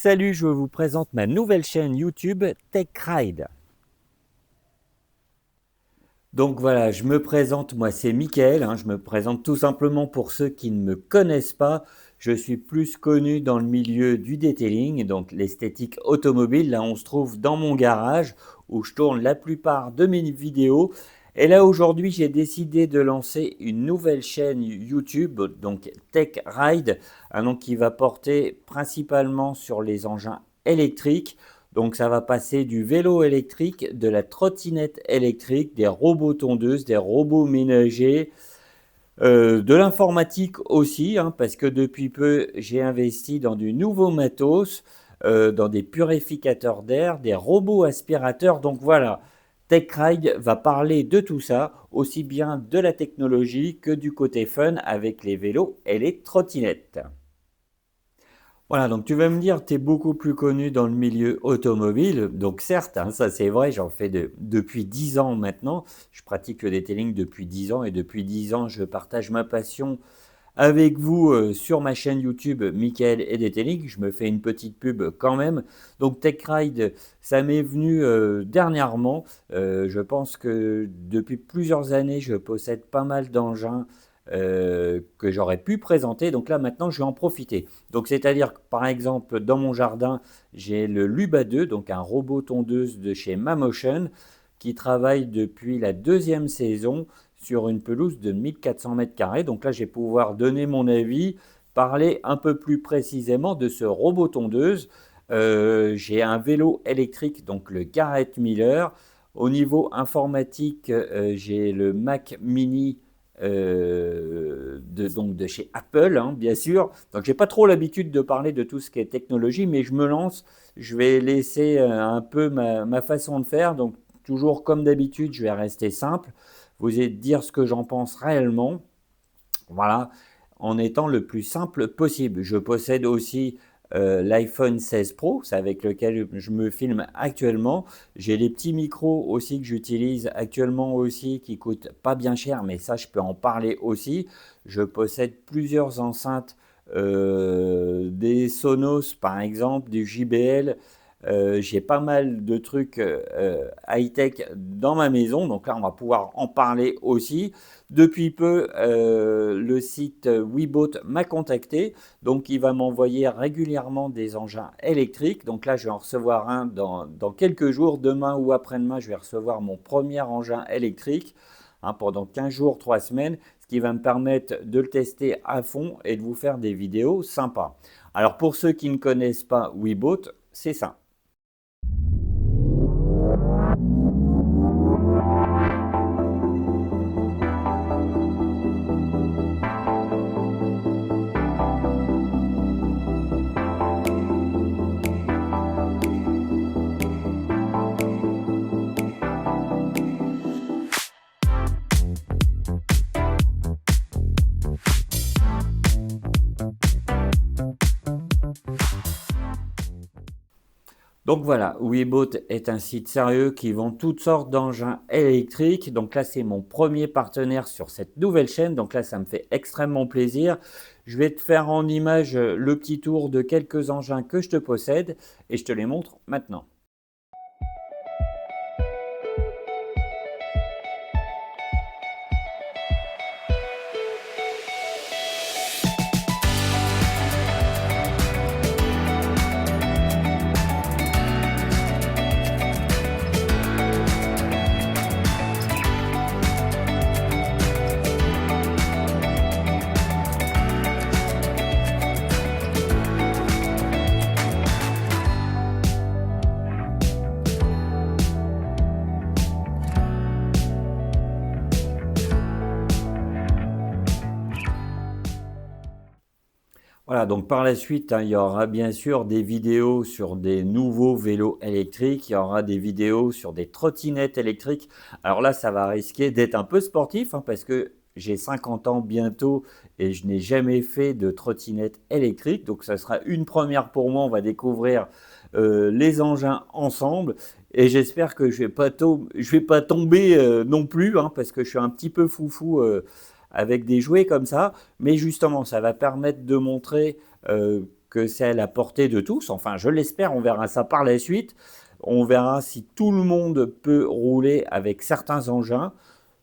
Salut, je vous présente ma nouvelle chaîne YouTube TechRide. Donc voilà, je me présente, moi c'est Mickaël, je me présente tout simplement pour ceux qui ne me connaissent pas. Je suis plus connu dans le milieu du detailing, donc l'esthétique automobile. Là, on se trouve dans mon garage où je tourne la plupart de mes vidéos. Et là, aujourd'hui, j'ai décidé de lancer une nouvelle chaîne YouTube, donc TechRide, un nom qui va porter principalement sur les engins électriques. Donc ça va passer du vélo électrique, de la trottinette électrique, des robots tondeuses, des robots ménagers, de l'informatique aussi, parce que depuis peu j'ai investi dans du nouveau matos, dans des purificateurs d'air, des robots aspirateurs. Donc voilà, TechRide va parler de tout ça, aussi bien de la technologie que du côté fun avec les vélos et les trottinettes. Voilà, donc tu vas me dire, tu es beaucoup plus connu dans le milieu automobile. Donc certes, ça c'est vrai, j'en fais depuis 10 ans maintenant. Je pratique le detailing depuis 10 ans et depuis 10 ans, je partage ma passion avec vous sur ma chaîne YouTube Mickaël et Detailing. Je me fais une petite pub quand même. Donc TechRide, ça m'est venu dernièrement. Je pense que depuis plusieurs années, je possède pas mal d'engins que j'aurais pu présenter. Donc là, maintenant, je vais en profiter. Donc, c'est-à-dire que, par exemple, dans mon jardin, j'ai le Luba 2, donc un robot tondeuse de chez Mamotion, qui travaille depuis la deuxième saison sur une pelouse de 1400 mètres carrés. Donc là, je vais pouvoir donner mon avis, parler un peu plus précisément de ce robot tondeuse. J'ai un vélo électrique, donc le Garrett Miller. Au niveau informatique, j'ai le Mac Mini donc de chez Apple, bien sûr. Donc, j'ai pas trop l'habitude de parler de tout ce qui est technologie, mais je me lance. Je vais laisser un peu ma façon de faire. Donc, toujours comme d'habitude, je vais rester simple. Vous allez dire ce que j'en pense réellement. Voilà, en étant le plus simple possible. Je possède aussi l'iPhone 16 Pro, c'est avec lequel je me filme actuellement. J'ai les petits micros aussi que j'utilise actuellement aussi qui coûtent pas bien cher, mais ça je peux en parler aussi. Je possède plusieurs enceintes, des Sonos par exemple, du JBL. J'ai pas mal de trucs high-tech dans ma maison, donc là on va pouvoir en parler aussi. Depuis peu, le site Webot m'a contacté, donc il va m'envoyer régulièrement des engins électriques. Donc là je vais en recevoir un dans quelques jours, demain ou après-demain je vais recevoir mon premier engin électrique pendant 15 jours, 3 semaines, ce qui va me permettre de le tester à fond et de vous faire des vidéos sympas. Alors pour ceux qui ne connaissent pas Webot, c'est ça. Donc voilà, Webot est un site sérieux qui vend toutes sortes d'engins électriques. Donc là, c'est mon premier partenaire sur cette nouvelle chaîne. Donc là, ça me fait extrêmement plaisir. Je vais te faire en image le petit tour de quelques engins que je te possède et je te les montre maintenant. Voilà, donc par la suite, il y aura bien sûr des vidéos sur des nouveaux vélos électriques, il y aura des vidéos sur des trottinettes électriques. Alors là, ça va risquer d'être un peu sportif parce que j'ai 50 ans bientôt et je n'ai jamais fait de trottinette électrique. Donc ça sera une première pour moi, on va découvrir les engins ensemble. Et j'espère que je vais pas tomber non plus parce que je suis un petit peu foufou avec des jouets comme ça, mais justement, ça va permettre de montrer que c'est à la portée de tous. Enfin, je l'espère, on verra ça par la suite. On verra si tout le monde peut rouler avec certains engins,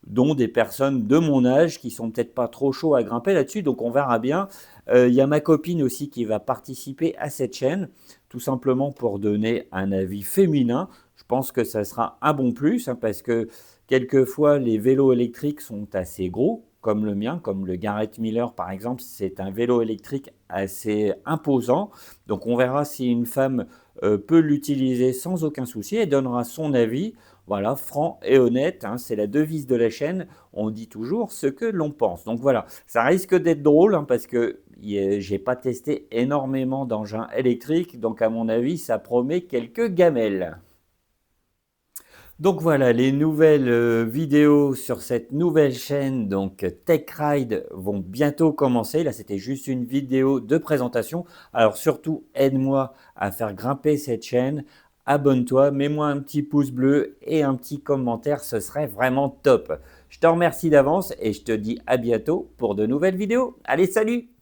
dont des personnes de mon âge qui sont peut-être pas trop chauds à grimper là-dessus, donc on verra bien. Y a ma copine aussi qui va participer à cette chaîne, tout simplement pour donner un avis féminin. Je pense que ça sera un bon plus, hein, parce que quelquefois les vélos électriques sont assez gros, comme le mien, comme le Garrett Miller par exemple, c'est un vélo électrique assez imposant. Donc on verra si une femme peut l'utiliser sans aucun souci et donnera son avis. Voilà, franc et honnête, hein, c'est la devise de la chaîne. On dit toujours ce que l'on pense. Donc voilà, ça risque d'être drôle, hein, parce que j'ai pas testé énormément d'engins électriques. Donc à mon avis, ça promet quelques gamelles. Donc voilà, les nouvelles vidéos sur cette nouvelle chaîne, donc TechRide, vont bientôt commencer. Là, c'était juste une vidéo de présentation. Alors surtout, aide-moi à faire grimper cette chaîne. Abonne-toi, mets-moi un petit pouce bleu et un petit commentaire, ce serait vraiment top. Je te remercie d'avance et je te dis à bientôt pour de nouvelles vidéos. Allez, salut!